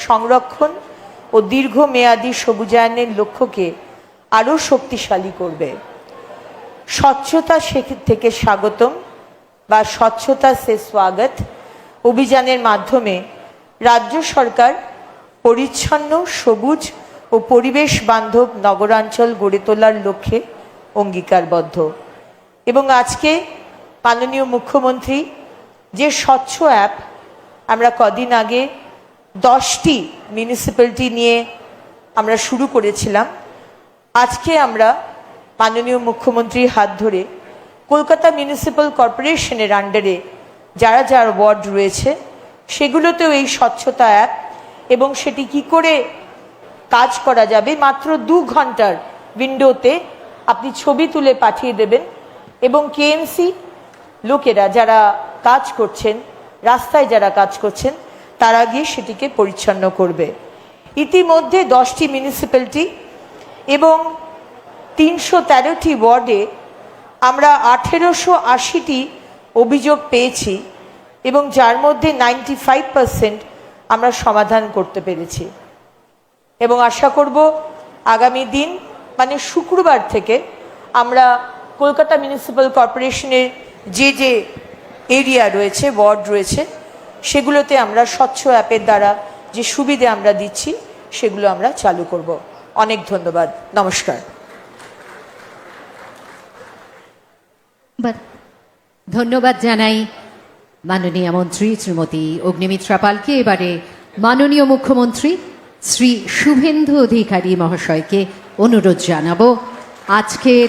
সংরক্ষণ ও দীর্ঘমেয়াদী সবুজায়নের লক্ষ্যকে আরও শক্তিশালী করবে। স্বচ্ছতা থেকে স্বাগতম বা স্বচ্ছতা সে স্বাগত অভিযানের মাধ্যমে রাজ্য সরকার পরিচ্ছন্ন, সবুজ ও পরিবেশ বান্ধব নগরাঞ্চল গড়ে তোলার লক্ষ্যে অঙ্গীকারবদ্ধ। এবং আজকে মাননীয় মুখ্যমন্ত্রী যে স্বচ্ছ অ্যাপ আমরা কদিন আগে 10টি মিউনিসিপ্যালিটি নিয়ে আমরা শুরু করেছিলাম, আজকে আমরা মাননীয় মুখ্যমন্ত্রীর হাত ধরে কলকাতা মিউনিসিপ্যাল কর্পোরেশনের আন্ডারে যারা যার ওয়ার্ড রয়েছে সেগুলোতেও এই স্বচ্ছতা অ্যাপ এবং সেটি কি করে কাজ করা যাবে মাত্র 2 ঘন্টার উইন্ডোতে আপনি ছবি তুলে পাঠিয়ে দেবেন এবং কেএমসি লোকেরা যারা কাজ করছেন, রাস্তায় যারা কাজ করছেন, তারা গিয়ে সেটিকে পরিচ্ছন্ন করবে। ইতিমধ্যে 10টি মিউনিসিপ্যালিটি এবং 313টি ওয়ার্ডে আমরা 1880টি অভিযোগ পেয়েছি এবং যার মধ্যে 95% আমরা সমাধান করতে পেরেছি। এবং আশা করব আগামী দিন মানে শুক্রবার থেকে আমরা কলকাতা মিউনিসিপ্যাল কর্পোরেশনের যে যে এরিয়া রয়েছে, ওয়ার্ড রয়েছে, সেগুলোতে আমরা স্বচ্ছ অ্যাপের দ্বারা যে সুবিধে আমরা দিচ্ছি সেগুলো আমরা চালু করব। অনেক ধন্যবাদ, নমস্কার। ধন্যবাদ জানাই মাননীয় মন্ত্রী শ্রীমতী অগ্নিমিত্রা পালকে। এবারে মাননীয় মুখ্যমন্ত্রী শ্রী শুভেন্দু অধিকারী মহাশয়কে অনুরোধ জানাবো আজকের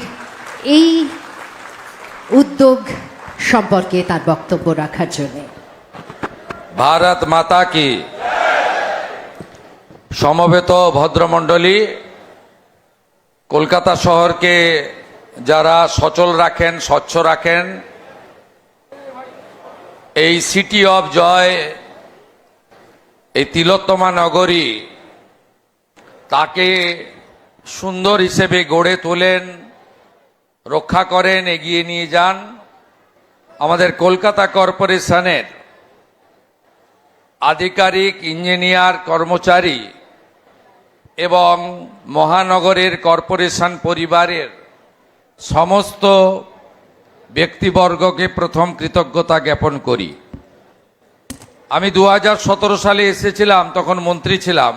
এই উদ্যোগ সম্পর্কে তার বক্তব্য রাখার জন্য। ভারত মাতা কি। সমবেত ভদ্রমণ্ডলী, কলকাতা শহরকে যারা সচল রাখেন, স্বচ্ছ রাখেন, এই সিটি অফ জয়, এই তিলোত্তমা নগরী, তাকে সুন্দর হিসেবে গড়ে তোলেন, রক্ষা করেন, এগিয়ে নিয়ে যান আমাদের কলকাতা কর্পোরেশনের আধিকারিক, ইঞ্জিনিয়ার, কর্মচারী এবং মহানগরের কর্পোরেশন পরিবারের সমস্ত ব্যক্তিবর্গকে প্রথম কৃতজ্ঞতা জ্ঞাপন করি। আমি 2017 সালে এসেছিলাম, তখন মন্ত্রী ছিলাম।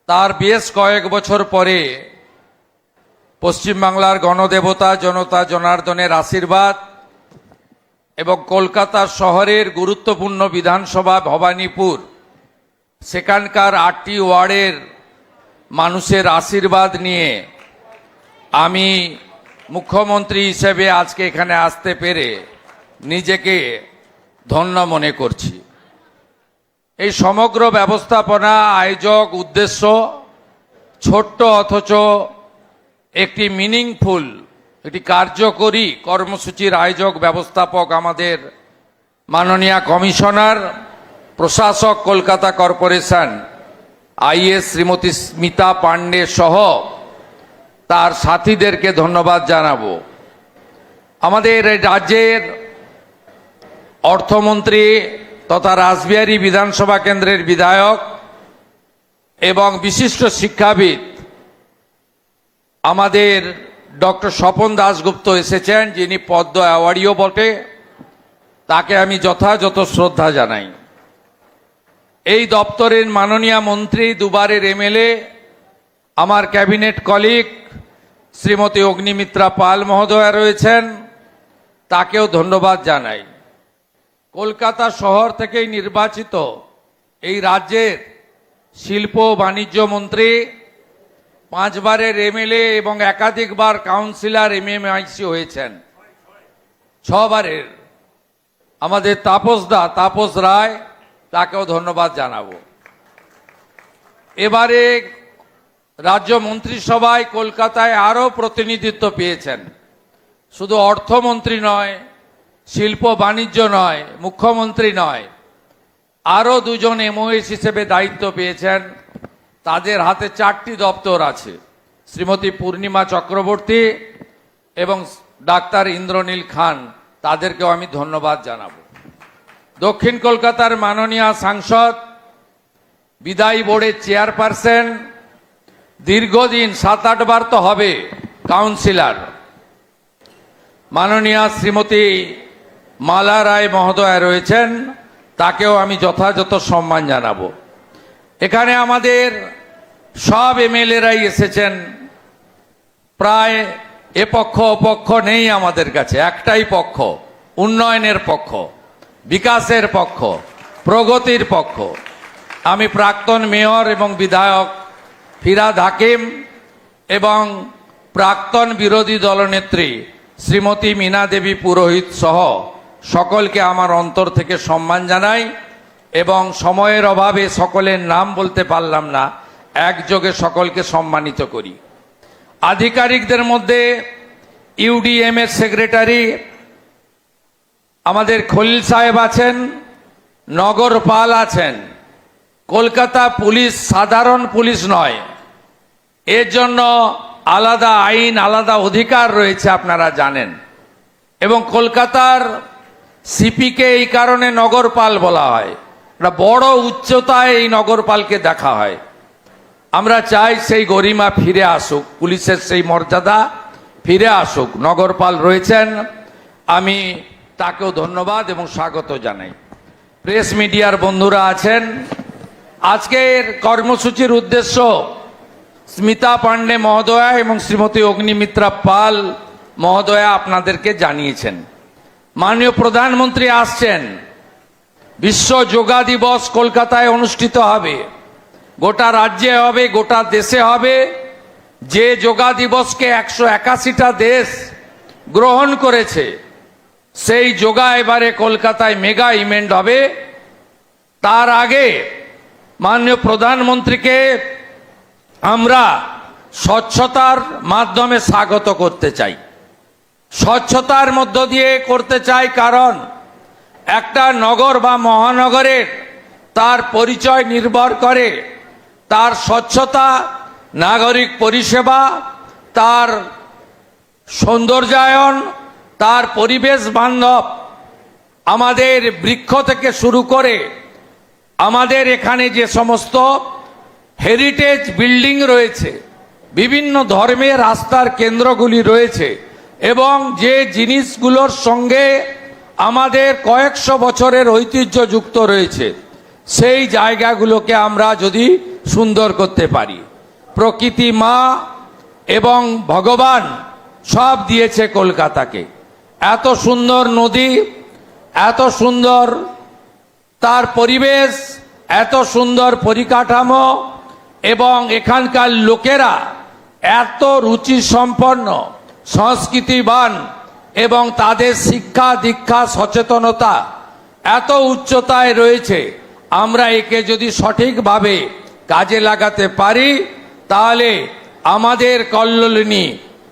তার বেশ কয়েক বছর পরে পশ্চিমবাংলার গণদেবতা জনতা জনার্দনের আশীর্বাদ এবং কলকাতা শহরের গুরুত্বপূর্ণ বিধানসভা ভবানীপুর, সেখানকার 8টি ওয়ার্ডের মানুষের আশীর্বাদ নিয়ে আমি মুখ্যমন্ত্রী হিসেবে আজকে এখানে আসতে পেরে নিজেকে ধন্য মনে করছি। এই সমগ্র ব্যবস্থাপনা, আয়োজক, উদ্দেশ্য ছোট্ট অথচ একটি মিনিংফুল, একটি কার্যকরী কর্মসূচির আয়োজক ব্যবস্থাপক আমাদের মাননীয় কমিশনার প্রশাসক কলকাতা কর্পোরেশন আইএস শ্রীমতী স্মিতা পান্ডে সহ তার সাথীদেরকে ধন্যবাদ জানাবো। আমাদের রাজ্যের অর্থমন্ত্রী তথা রাসবিহারী বিধানসভা কেন্দ্রের বিধায়ক এবং বিশিষ্ট শিক্ষাবিদ আমাদের ডক্টর স্বপন দাশগুপ্ত এসেছেন, যিনি পদ্ম অ্যাওয়ার্ডীও বটে। তাকে আমি যথাযথ শ্রদ্ধা জানাই। এই দপ্তরের মাননীয় মন্ত্রী, দুবারের এমএলএ, আমার ক্যাবিনেট কলিগ শ্রীমতী অগ্নিমিত্রা পাল মহোদয়া রয়েছেন, তাকেও ধন্যবাদ জানাই। কলকাতা শহর থেকেই নির্বাচিত এই রাজ্যের শিল্প বাণিজ্য মন্ত্রী, 5 বারের এমএলএ এবং একাধিকবার কাউন্সিলর এমএমআইসি হয়েছেন, 6 বারের আমাদের তাপস রায়, তাকেও ধন্যবাদ জানাবো। এবারে রাজ্য মন্ত্রিসভায় কলকাতায় আরও প্রতিনিধিত্ব পেয়েছেন। শুধু অর্থমন্ত্রী নয়, শিল্প বাণিজ্য নয়, মুখ্যমন্ত্রী নয়, আরও 2 জন এমওএস হিসেবে দায়িত্ব পেয়েছেন। তাদের হাতে 4টি দপ্তর আছে, শ্রীমতী পূর্ণিমা চক্রবর্তী এবং ডাক্তার ইন্দ্রনীল খান, তাদেরকেও আমি ধন্যবাদ জানাবো। দক্ষিণ কলকাতার মাননীয় সাংসদ বিদায়ী বোর্ডের চেয়ারপারসন, দীর্ঘদিন 7-8 বার তো হবে কাউন্সিলর, মাননীয়া শ্রীমতী মালা রায় মহোদয়া রয়েছেন, তাকেও আমি যথাযথ সম্মান জানাবো। এখানে আমাদের সব এমএলএরাই এসেছেন, প্রায় এ পক্ষ অপক্ষ নেই আমাদের কাছে, একটাই পক্ষ, উন্নয়নের পক্ষ, বিকাশের পক্ষ, প্রগতির পক্ষ। আমি প্রাক্তন মেয়র এবং বিধায়ক ফিরহাদ হাকিম এবং প্রাক্তন বিরোধী দলনেত্রী শ্রীমতী মীনা দেবী পুরোহিত সহ সকলকে আমার অন্তর থেকে সম্মান জানাই এবং সময়ের অভাবে সকলের নাম বলতে পারলাম না, একযোগে সকলকে সম্মানিত করি। আধিকারিকদের মধ্যে ইউডিএম এর সেক্রেটারি আমাদের খলিল সাহেব আছেন, নগর পাল আছেন। কলকাতা পুলিশ সাধারণ পুলিশ নয়, এর জন্য আলাদা আইন, আলাদা অধিকার রয়েছে, আপনারা জানেন। এবং কলকাতার সিপিকে এই কারণে নগরপাল বলা হয়, একটা বড় উচ্চতায় এই নগরপালকে দেখা হয়। আমরা চাই সেই গরিমা ফিরে আসুক, পুলিশের সেই মর্যাদা ফিরে আসুক। নগরপাল রয়েছেন, আমি তাকেও ধন্যবাদ এবং স্বাগত জানাই। প্রেস মিডিয়ার বন্ধুরা আছেন, আজকের কর্মসূচির উদ্দেশ্য স্মিতা পান্ডে মহোদয়া এবং শ্রীমতী অগ্নিমিত্রা পাল মহোদয়া আপনাদেরকে জানিয়েছেন। মাননীয় প্রধানমন্ত্রী আসছেন, বিশ্ব যোগা দিবস কলকাতায় অনুষ্ঠিত হবে, গোটা রাজ্যে হবে, গোটা দেশে হবে। যে যোগা দিবসকে 181টা দেশ গ্রহণ করেছে, সেই যোগা এবারে কলকাতায় মেগা ইভেন্ট হবে। তার আগে মাননীয় প্রধানমন্ত্রীকে আমরা স্বচ্ছতার মাধ্যমে স্বাগত করতে চাই। স্বচ্ছতার মধ্য দিয়ে করতে চাই, কারণ একটা নগর বা মহানগরের তার পরিচয় নির্ভর করে তার স্বচ্ছতা, নাগরিক পরিষেবা, তার সৌন্দর্যায়ন, তার পরিবেশ বান্ধব। আমাদের বৃক্ষ থেকে শুরু করে আমাদের এখানে যে সমস্ত হেরিটেজ বিল্ডিং রয়েছে, বিভিন্ন ধর্মের আস্থার কেন্দ্রগুলি রয়েছে এবং যে জিনিসগুলোর সঙ্গে আমাদের কয়েকশো বছরের ঐতিহ্য যুক্ত রয়েছে, সেই জায়গাগুলোকে আমরা যদি সুন্দর করতে পারি। প্রকৃতি মা এবং ভগবান সব দিয়েছে কলকাতাকে। এত সুন্দর নদী, এত সুন্দর তার পরিবেশ, এত সুন্দর পরিকাঠামো এবং এখানকার লোকেরা এত রুচি সম্পন্ন, সংস্কৃতিবান এবং তাদের শিক্ষা দীক্ষা সচেতনতা এত উচ্চতায় রয়েছে। আমরা একে যদি সঠিকভাবে কাজে লাগাতে পারি, তাহলে আমাদের কল্লোলিনী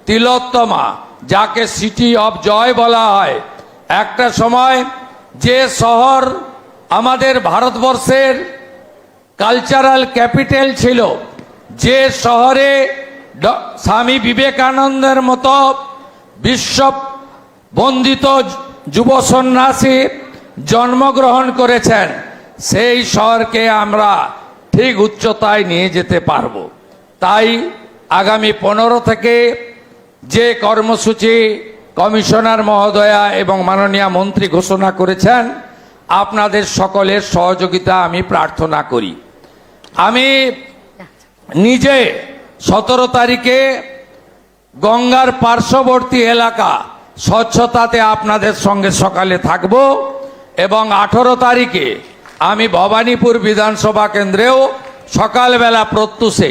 তিলোত্তমা, যাকে সিটি অফ জয় বলা হয়, একটা সময় যে শহর আমাদের ভারতবর্ষের কালচারাল ক্যাপিটাল ছিল, যে শহরে স্বামী বিবেকানন্দের মতো বিশ্ব বন্দিত যুব সন্ন্যাসী জন্মগ্রহণ করেছেন, সেই শহরকে আমরা ঠিক উচ্চতায় নিয়ে যেতে পারব। তাই আগামী 15 থেকে যে কর্মসূচি কমিশনার মহোদয়া এবং মাননীয় মন্ত্রী ঘোষণা করেছেন, আপনাদের সকলের সহযোগিতা আমি প্রার্থনা করি। আমি নিজে 17 তারিখে গঙ্গার পার্শ্ববর্তী এলাকা স্বচ্ছতাতে আপনাদের সঙ্গে সকালে থাকব এবং 18 তারিখে আমি ভবানীপুর বিধানসভা কেন্দ্রেও সকালবেলা প্রত্যুষে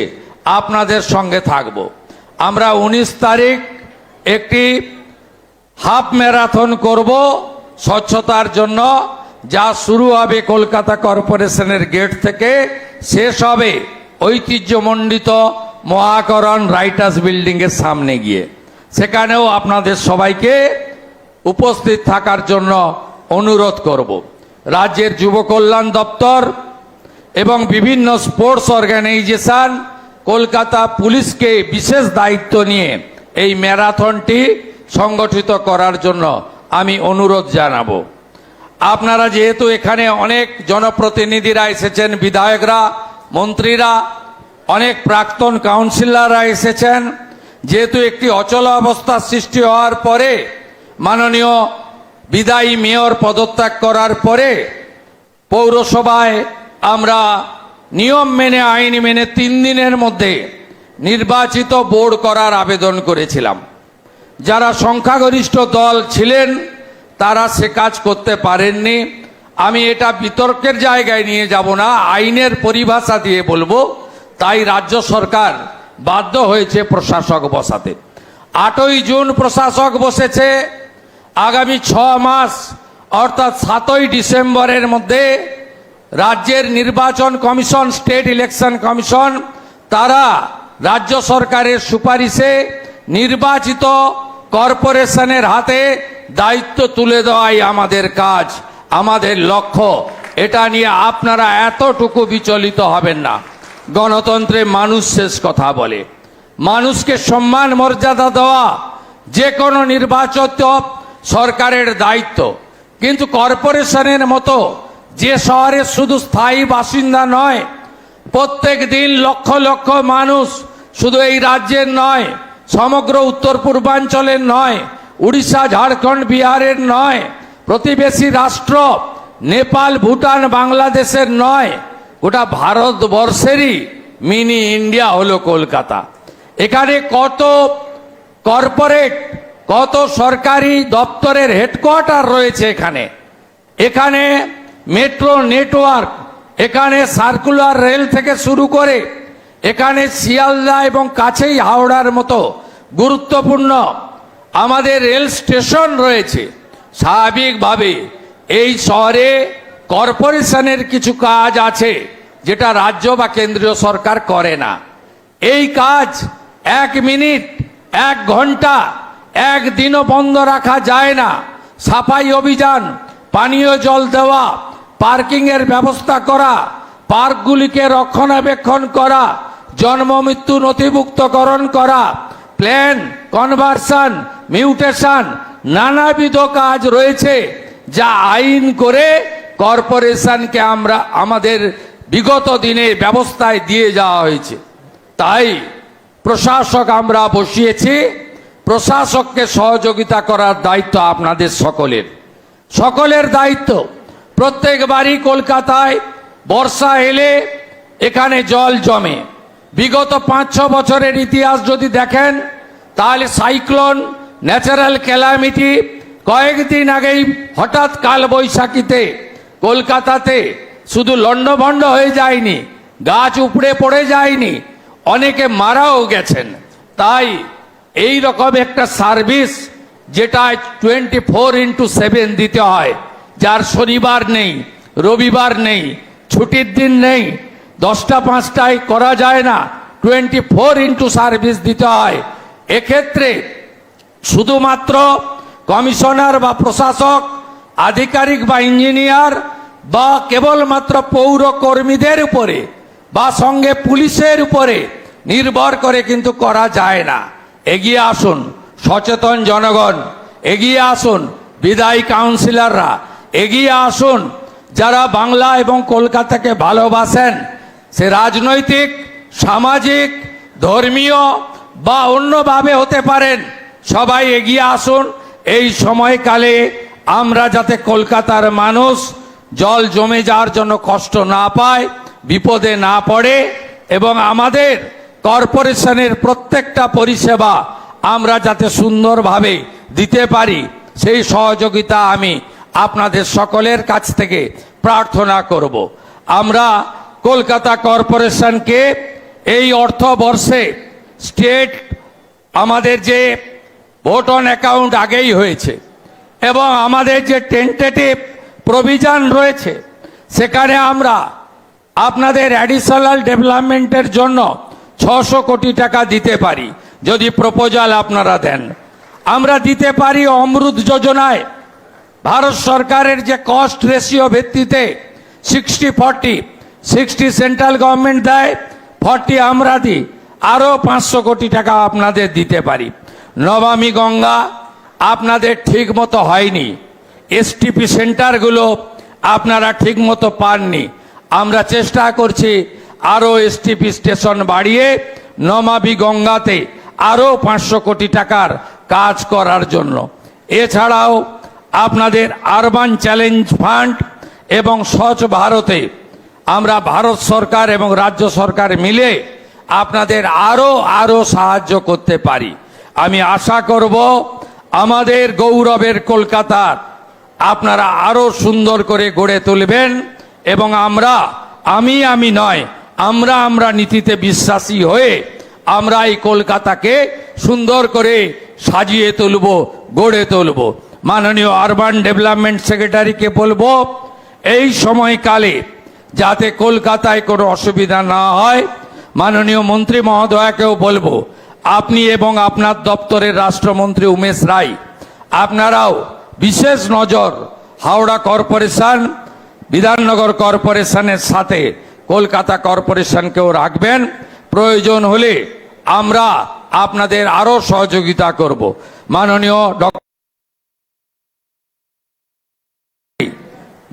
আপনাদের সঙ্গে থাকব। আমরা 19 তারিখ একটি হাফ ম্যারাথন করব স্বচ্ছতার জন্য, যা শুরু হবে কলকাতা কর্পোরেশনের গেট থেকে, শেষ হবে ঐতিহ্যমণ্ডিত মহাকরণ রাইটার্স বিল্ডিং এর সামনে গিয়ে। সেখানেও আপনাদের সবাইকে উপস্থিত থাকার জন্য অনুরোধ করব। রাজ্যের যুব কল্যাণ দপ্তর এবং বিভিন্ন স্পোর্টস অর্গানাইজেশন কলকাতা পুলিশকে বিশেষ দায়িত্ব নিয়ে এই ম্যারাথনটি সংগঠিত করার জন্য আমি অনুরোধ জানাবো। আপনারা যেহেতু এখানে অনেক জনপ্রতিনিধিরা এসেছেন, বিধায়করা, মন্ত্রীরা, অনেক প্রাক্তন কাউন্সিলররা এসেছেন। যেহেতু একটি অচলাবস্থার সৃষ্টি হওয়ার পরে মাননীয় বিদায়ী মেয়র পদত্যাগ করার পরে পৌরসভায় আমরা নিয়ম মেনে, আইন মেনে 3 দিনের মধ্যে নির্বাচিত বোর্ড করার আবেদন করেছিলাম। যারা সংখ্যাগরিষ্ঠ দল ছিলেন তারা সে কাজ করতে পারেননি। আমি এটা বিতর্কের জায়গায় নিয়ে যাব না, আইনের পরিভাষা দিয়ে বলবো। তাই রাজ্য সরকার বাধ্য হয়েছে প্রশাসক বসাতে। 8ই জুন প্রশাসক বসেছে। আগামী 6 মাস অর্থাৎ 7ই ডিসেম্বরের মধ্যে রাজ্যের নির্বাচন কমিশন, স্টেট ইলেকশন কমিশন, তারা রাজ্য সরকারের সুপারিশে নির্বাচিত কর্পোরেশনের হাতে দায়িত্ব তুলে দেওয়াই আমাদের কাজ, আমাদের লক্ষ্য। এটা নিয়ে আপনারা এতটুকু বিচলিত হবেন না। গণতন্ত্রে মানুষ শেষ কথা বলে। মানুষকে সম্মান মর্যাদা দেওয়া যে কোনো নির্বাচিত সরকারের দায়িত্ব। কিন্তু কর্পোরেশনের মতো যে শহরে শুধু স্থায়ী বাসিন্দা নয়, প্রত্যেক দিন লক্ষ লক্ষ মানুষ, শুধু এই রাজ্যের নয়, সমগ্র উত্তর পূর্বাঞ্চলের নয়, উড়িষ্যা, ঝাড়খণ্ড, বিহারের নয়, প্রতিবেশী রাষ্ট্র নেপাল, ভুটান, বাংলাদেশের নয়, গোটা ভারতবর্ষেরই মিনি ইন্ডিয়া হলো কলকাতা। এখানে কত কর্পোরেট, কত সরকারি দপ্তরের হেডকোয়ার্টার রয়েছে। এখানে মেট্রো নেটওয়ার্ক, এখানে সার্কুলার রেল থেকে শুরু করে এখানে শিয়ালদা এবং কাছেই হাওড়ার মতো গুরুত্বপূর্ণ আমাদের রেল স্টেশন রয়েছে। স্বাভাবিকভাবে এই শহরে কর্পোরেশনের কিছু কাজ আছে যেটা রাজ্য বা কেন্দ্রীয় সরকার করে না। এই কাজ 1 মিনিট, 1 ঘন্টা, একদিনও বন্ধ রাখা যায় না। সাফাই অভিযান, পানীয় জল দেওয়া, পার্কিং এর ব্যবস্থা করা, পার্কগুলিকে রক্ষণাবেক্ষণ করা, জন্ম মৃত্যু নথিভুক্তকরণ করা, প্ল্যান কনভার্সন, মিউটেশন, নানাবিধ কাজ রয়েছে যা আইন করে কর্পোরেশনকে আমরা আমাদের বিগত দিনে ব্যবস্থায় দিয়ে যাওয়া হয়েছে। তাই প্রশাসক আমরা বসিয়েছি। প্রশাসককে সহযোগিতা করার দায়িত্ব আপনাদের সকলের দায়িত্ব। প্রত্যেকবারই কলকাতায় বর্ষা এলে এখানে জল জমে। বিগত 5-6 বছরের ইতিহাস যদি দেখেন তাহলে সাইক্লোন, ন্যাচারাল ক্যালামিটি, কয়েকদিন আগেই হঠাৎ কালবৈশাখীতে কলকাতাতে শুধু লণ্ডভণ্ড হয়ে যায়নি, গাছ উপড়ে পড়ে যায়নি, অনেকে মারাও গেছেন। তাই এই রকম একটা সার্ভিস যেটা 24x7 দিতে হয়, যার শনিবার নেই, রবিবার নেই, ছুটির দিন নেই, 10টা 5টায় করা যায় না, 24x সার্ভিস দিতে হয়। এক্ষেত্রে শুধুমাত্র কমিশনার বা প্রশাসক, আধিকারিক বা ইঞ্জিনিয়ার বা কেবলমাত্র পৌর কর্মীদের উপরে বা সঙ্গে পুলিশের উপরে নির্ভর করে কিন্তু করা যায় না। এগিয়ে আসুন সচেতন জনগণ, এগিয়ে আসুন বিদায়ী কাউন্সিলররা, এগিয়ে আসুন যারা বাংলা এবং কলকাতাকে ভালোবাসেন। সে রাজনৈতিক, সামাজিক, ধর্মীয় বা অন্যভাবে হতে পারেন, সবাই এগিয়ে আসুন। এই সময়কালে আমরা যাতে কলকাতার মানুষ জল জমে যাওয়ার জন্য কষ্ট না পায়, বিপদে না পড়ে এবং আমাদের কর্পোরেশনের প্রত্যেকটা পরিষেবা আমরা যাতে সুন্দরভাবে দিতে পারি, সেই সহযোগিতা আমি আপনাদের সকলের কাছ থেকে প্রার্থনা করব। আমরা কলকাতা কর্পোরেশনকে এই অর্থবর্ষে স্টেট আমাদের যে ভোট অন অ্যাকাউন্ট আগেই হয়েছে এবং আমাদের যে টেন্টেটিভ প্রভিশন রয়েছে সেখানে আমরা আপনাদের অ্যাডিশনাল ডেভেলপমেন্টের জন্য 600 কোটি টাকা দিতে পারি যদি প্রপোজাল আপনারা দেন। আমরা দিতে পারি অমৃত যোজনায় ভারত সরকারের যে কস্ট রেশিও ভিত্তিতে 60-40, 60 সেন্ট্রাল গভর্নমেন্ট দেয়, 40 আমরা দিই, আরও 500 কোটি টাকা আপনাদের দিতে পারি। নমামি গঙ্গা আপনাদের ঠিক মতো হয়নি, এসটিপি সেন্টারগুলো আপনারা ঠিক মতো পাননি। আমরা চেষ্টা করছি আরো এসটিপি স্টেশন বাড়িয়ে নমামি গঙ্গাতে আরো 500 কোটি টাকার কাজ করার জন্য। এছাড়াও আপনাদের আরবান চ্যালেঞ্জ ফান্ড এবং স্বচ্ছ ভারতে আমরা ভারত সরকার এবং রাজ্য সরকার মিলে আপনাদের আরো সাহায্য করতে পারি। আমি আশা করব আমাদের গৌরবের কলকাতা আপনারা আরো সুন্দর করে গড়ে তুলবেন এবং আমি নয়, আমরা নীতিতে বিশ্বাসী হয়ে আমরা এই কলকাতাকে সুন্দর করে সাজিয়ে তুলব, গড়ে তুলব। মাননীয় আরবান ডেভেলপমেন্ট সেক্রেটারিকে বলবো এই সময়কালে যাতে কলকাতায় কোনো অসুবিধা না হয়। মাননীয় মন্ত্রী মহোদয়কেও বলবো আপনি এবং আপনার দপ্তরের রাষ্ট্রমন্ত্রী উমেশ রায় আপনারাও বিশেষ নজর হাওড়া কর্পোরেশন, বিধাননগর কর্পোরেশনের সাথে কলকাতা কর্পোরেশনকেও রাখবেন। প্রয়োজন হলে আমরা আপনাদের আরো সহযোগিতা করব। মাননীয়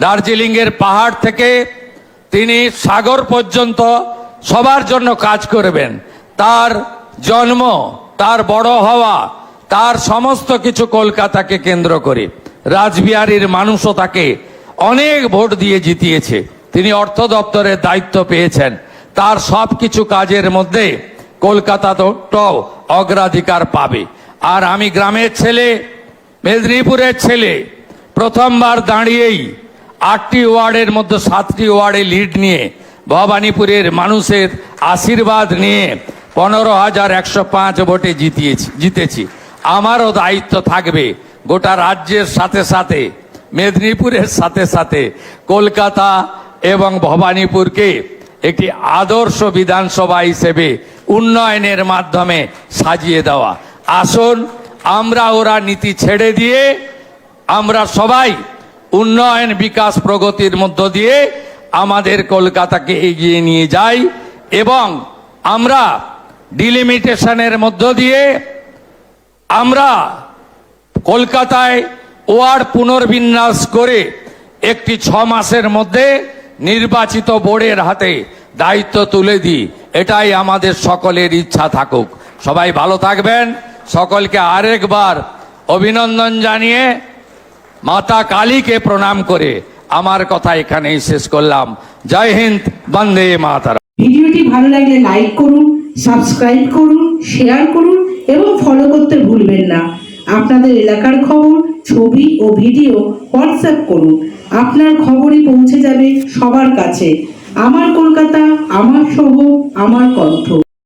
দার্জিলিং এর পাহাড় থেকে তিনি সাগর পর্যন্ত সবার জন্য কাজ করবেন। তার জন্ম, তার বড় হওয়া, তার সমস্ত কিছু কলকাতাকে কেন্দ্র করে। রাসবিহারীর মানুষও তাকে অনেক ভোট দিয়ে জিতিয়েছে। তিনি অর্থ দপ্তরের দায়িত্ব পেয়েছেন। তার সব কিছু কাজের মধ্যে কলকাতা তো অগ্রাধিকার পাবে। আর আমি গ্রামের ছেলে, মেদিনীপুরের ছেলে, প্রথমবার দাঁড়িয়েই 8টি ওয়ার্ডের মধ্যে 7টি ওয়ার্ডে লিড নিয়ে ভবানীপুরের মানুষের আশীর্বাদ নিয়ে 15,105 ভোটে জিতেছি। আমারও দায়িত্ব থাকবে গোটা রাজ্যের সাথে সাথে মেদিনীপুরের সাথে সাথে কলকাতা এবং ভবানীপুরকে একটি আদর্শ বিধানসভা হিসেবে উন্নয়নের মাধ্যমে সাজিয়ে দেওয়া। আসুন আমরা ওরা নীতি ছেড়ে দিয়ে আমরা সবাই উন্নয়ন, বিকাশ, প্রগতির মধ্য দিয়ে আমাদের কলকাতাকে এগিয়ে নিয়ে যাই এবং আমরা ডিলিমিটেশনের মধ্য দিয়ে আমরা কলকাতায় ওয়ার্ড পুনর্বিন্যাস করে একটি 6 মাসের মধ্যে নির্বাচিত বোর্ডের হাতে দায়িত্ব তুলে দিই। এটাই আমাদের সকলের ইচ্ছা থাকুক। সবাই ভালো থাকবেন। সকলকে আরেকবার অভিনন্দন জানিয়ে মাতা কালীকে প্রণাম করে আমার কথা এখানেই শেষ করলাম। জয় হিন্দ, বন্দে মাতরম। ভিডিওটি ভালো লাগলে লাইক করুন, সাবস্ক্রাইব করুন, শেয়ার করুন এবং ফলো করতে ভুলবেন না। আপনাদের এলাকার খবর, ছবি ও ভিডিও হোয়াটসঅ্যাপ করুন। আপনার খবরই পৌঁছে যাবে সবার কাছে। আমার কলকাতা, আমার শহর, আমার কণ্ঠ।